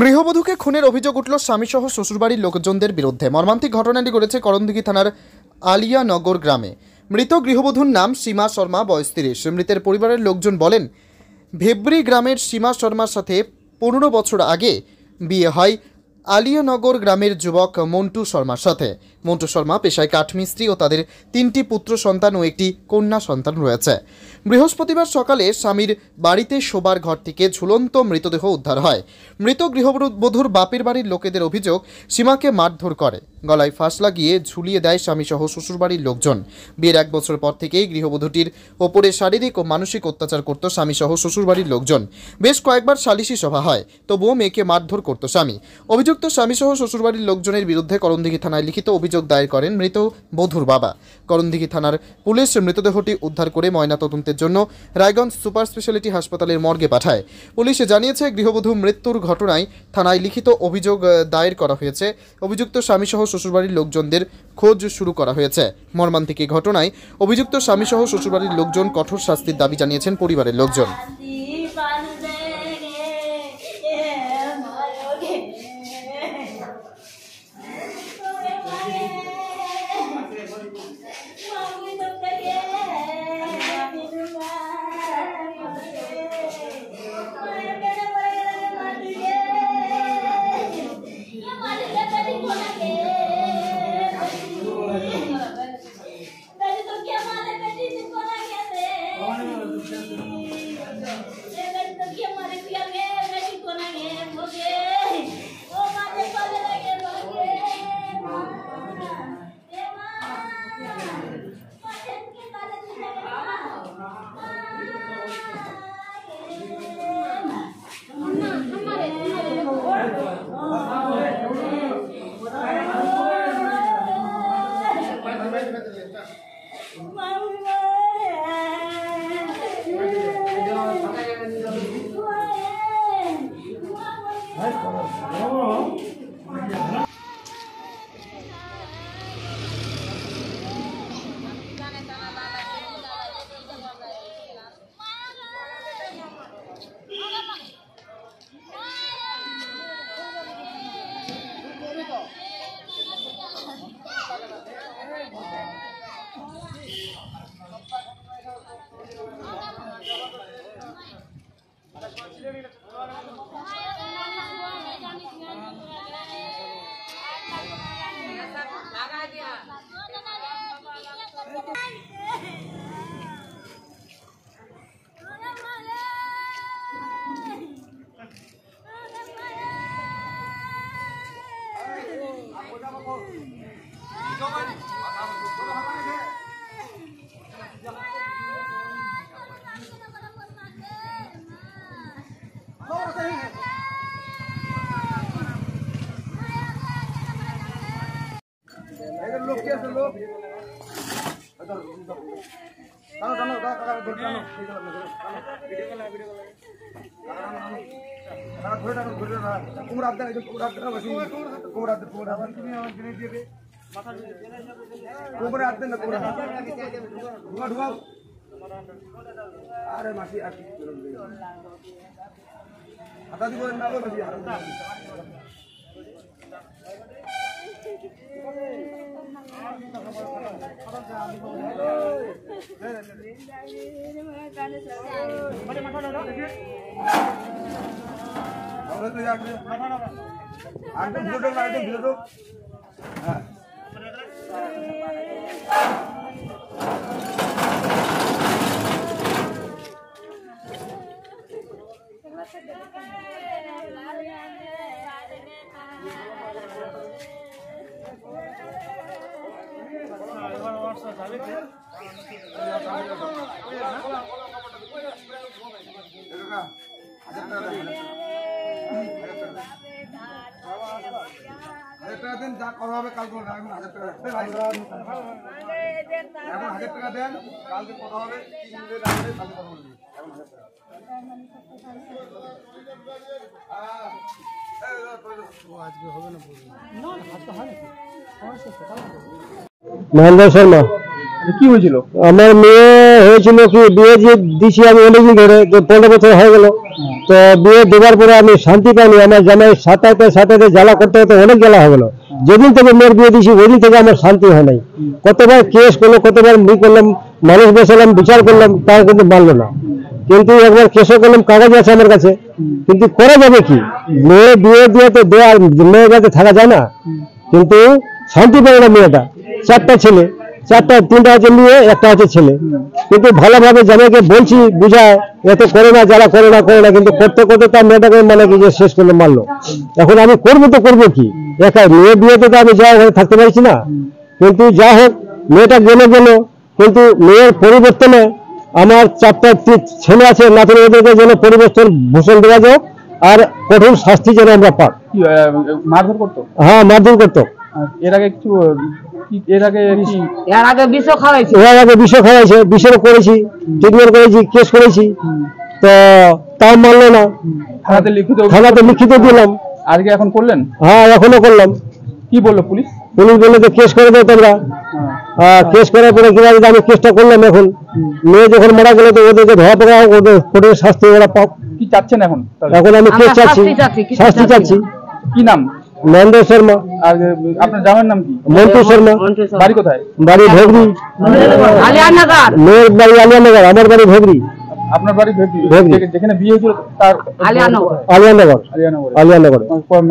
গৃহবধূকে খুনের অভিযোগ উঠল স্বামীসহ শ্বশুরবাড়ির লোকজনদের বিরুদ্ধে। মর্মান্তিক ঘটনাটি ঘটেছে করণদিঘি থানার আলিয়ানগর গ্রামে। মৃত গৃহবধূর নাম সীমা শর্মা, বয়স 30। মৃতের পরিবারের লোকজন বলেন, ভেবরি গ্রামের সীমা শর্মার সাথে 15 বছর আগে বিয়ে হয় আলিয়ানগর গ্রামের যুবক মন্টু শর্মার সাথে। মন্টু শর্মা পেশায় কাঠমিস্ত্রি ও তাদের 3টি পুত্র সন্তান ও একটি কন্যা সন্তান রয়েছে। বৃহস্পতিবার সকালে স্বামীর বাড়িতে শোবার ঘর থেকে ঝুলন্ত মৃতদেহ উদ্ধার হয়। মৃত গৃহবধূর বাপের বাড়ির লোকেদের অভিযোগ, সীমাকে মারধর করে, গলায় ফাঁস লাগিয়ে ঝুলিয়ে দেয় স্বামীসহ শ্বশুরবাড়ির লোকজন। বিয়ের 1 বছর পর থেকেই গৃহবধূটির ওপরে শারীরিক ও মানসিক অত্যাচার করত স্বামীসহ শ্বশুরবাড়ির লোকজন। বেশ কয়েকবার সালিশি সভা হয়, তবুও মেয়েকে মারধর করত স্বামী। অভিযুক্ত স্বামীসহ শ্বশুরবাড়ির লোকজনের বিরুদ্ধে করণদিঘি থানায় লিখিত অভিযোগ দায়ের করেন মৃত বধূর বাবা। করণদিঘি থানার পুলিশ মৃতদেহটি উদ্ধার করে ময়নাতদন্তের জন্য রায়গঞ্জ সুপার স্পেশালিটি হাসপাতালের মর্গে পাঠায়। পুলিশ জানিয়েছে, গৃহবধূ মৃত্যুর ঘটনায় থানায় লিখিত অভিযোগ দায়ের করা হয়েছে। অভিযুক্ত স্বামীসহ শ্বশুরবাড়ির লোকজনদের খোঁজ শুরু করা হয়েছে। মর্মান্তিক এই ঘটনায় অভিযুক্ত স্বামীসহ শ্বশুরবাড়ির লোকজন কঠোর শাস্তির দাবি জানিয়েছেন পরিবারের লোকজন। अरे मासी आता दी बोल ना बोल मासी और तो यार आंटे भिड़ो दो हां दिन जा करा হবে কাল করে এখন 1000 টাকা এখন 1000 টাকা দেন কালকে কথা হবে 3 দিনের আগে কালকে কথা বলবি এখন 1000 টাকা আজকে হবে না বলবি না আজকে হয় নাকি সমস্যা সকাল মহেন্দ্র শর্মা কি হয়েছিল? আমার মেয়ে হয়েছিল কি বিয়ে যে দিছি আমি অনেকদিন ধরে, যে 15 বছর হয়ে গেল। তো বিয়ে দেওয়ার পরে আমি শান্তি পাইনি। আমার জামাই সাথে সাথে জ্বালা করতে করতে অনেক জ্বালা হয়ে গেল। যেদিন থেকে মেয়ের বিয়ে দিছি ওই দিন থেকে আমার শান্তি হয় নাই। কতবার কেস করলো, কতবার করলাম, মানুষ বসালাম, বিচার করলাম, তাও কিন্তু মানলো না। কিন্তু একবার কেসও করলাম, কাগজ আছে আমার কাছে, কিন্তু করা যাবে কি? মেয়ে বিয়ে দিয়ে তো দেওয়ার মেয়ের কাছে থাকা যায় না। কিন্তু শান্তি পায় না মেয়েটা। 4টা ছেলে, 3টা আছে মেয়ে, 1টা আছে ছেলে। কিন্তু ভালোভাবে জামাইকে বলছি, বুঝায়, এত করে না, যারা করে না, কিন্তু করতে করতে তার মেয়েটাকে মানে কি যে শেষ করলে মারলো। এখন আমি করবো তো করবো কি? একাই মেয়ে বিয়েতে তো আমি যা ঘরে থাকতে পারছি না। কিন্তু যা হোক, মেয়েটা গেল, কিন্তু মেয়ের পরিবর্তনে আমার 4টা ছেলে আছে, নাতনি, ওদেরকে যেন পরিবর্তন ভূষণ দেওয়া যাক, আর কঠোর শাস্তি যেন আমরা পাই। মারধর করতো? হ্যাঁ, মারধর করতো। এর আগে বিষ খাওয়াইছে, বিষেরও করেছি, ট্রিটমেন্ট করেছি, কেস করেছি, তো তাও মানলো না। থানাতে লিখিত দিলাম। আজকে এখন করলেন? হ্যাঁ, এখনো করলাম। কি বললো পুলিশ? পুলিশ বললো যে কেস করে দেয় তোমরা। কেস করার পরে কি আমি কেসটা করলাম। এখন মেয়ে যখন মারা গেল তো ওদেরকে ধরা পড়া হোক, ওদের কোর্টের শাস্তি ওরা পাক। কি চাচ্ছেন এখন? এখন আমি কেস চাচ্ছি, শাস্তি চাচ্ছি। কি নাম? মহেন্দ্র শর্মা। আর আপনার জামাইয়ের নাম কি? মন্টু শর্মা। বাড়ি কোথায়? বাড়ি ভোগরি। মেয়ের বাড়ি আলিয়ানগর, আমার বাড়ি ভোগরি। আপনার বাড়ি যেখানে বিয়ে হয়েছিল তার আলিয়ানগর।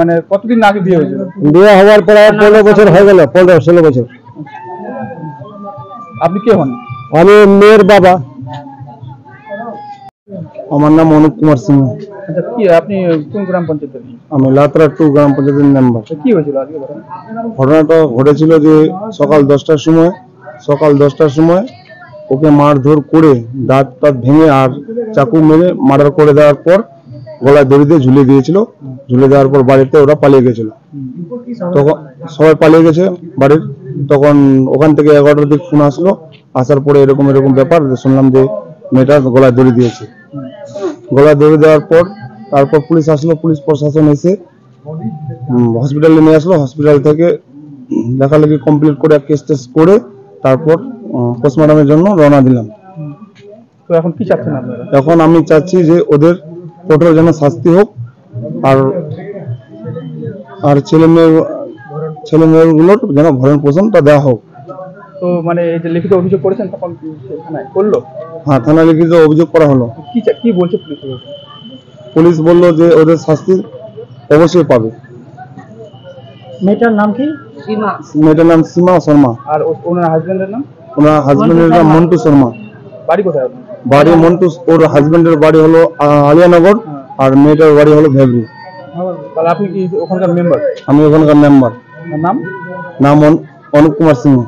মানে কতদিন আগে বিয়ে হয়েছিল? বিয়ে হওয়ার পরে 15 বছর হয়ে গেল, 15-16 বছর। আপনি কে হন? আমি মেয়ের বাবা। আমার নাম অনুপ কুমার সিংহ। আচ্ছা, কি আপনি কোন গ্রাম পঞ্চায়েতের? আমি লাতরা 2 গ্রাম পঞ্চায়েতের মেম্বার। কি হয়েছিল আজকে? ঘটনাটা ঘটেছিল যে সকাল 10টার সময় ওকে মারধর করে দাঁত ভেঙে আর চাকু মেরে মার্ডার করে দেওয়ার পর গলায় দড়ি দিয়ে ঝুলিয়ে দিয়েছিল। ঝুলিয়ে দেওয়ার পর বাড়িতে ওরা পালিয়ে গেছিল। তখন সবাই পালিয়ে গেছে বাড়ির। তখন ওখান থেকে 11টার দিকে ফোন আসলো। আসার পরে এরকম ব্যাপার শুনলাম যে মেয়েটার গলায় দড়ি দিয়েছে। গলায় দড়ি দেওয়ার পর তারপর পুলিশ আসলো। পুলিশ প্রশাসন এসে হসপিটালে নিয়ে আসলো। হসপিটাল থেকে লেখালেখি কমপ্লিট করে কেস টেস্ট করে তারপর পোস্টমর্টমের জন্য রওনা দিলাম। তো এখন কি চাচ্ছেন আপনারা? এখন আমি চাচ্ছি যে ওদের কঠোর যেন শাস্তি হোক, আর ছেলে মেয়েগুলোর যেন ভরণ পোষণটা দেওয়া হোক। তো মানে এই যে লিখিত অভিযোগ করেছেন তখন থানায় করলো? হ্যাঁ, থানায় লিখিত অভিযোগ করা হলো। কি বলছে পুলিশ? পুলিশ বললো যে ওদের শাস্তি অবশ্যই পাবে। মেয়েটার নাম কি? মেয়েটার নাম সীমা শর্মা। আর ওনার হাজবেন্ডের নাম? ওনার হাজবেন্ডের নাম মন্টু শর্মা। বাড়ি কোথায়? বাড়ি মন্টু, ওর হাজবেন্ডের বাড়ি হলো আলিয়ানগর, আর মেয়েটার বাড়ি হলো ভেবরি। তাহলে আপনি কি ওখানকার মেম্বার? আমি ওখানকার মেম্বার। নাম? নাম অনুপ কুমার সিংহ।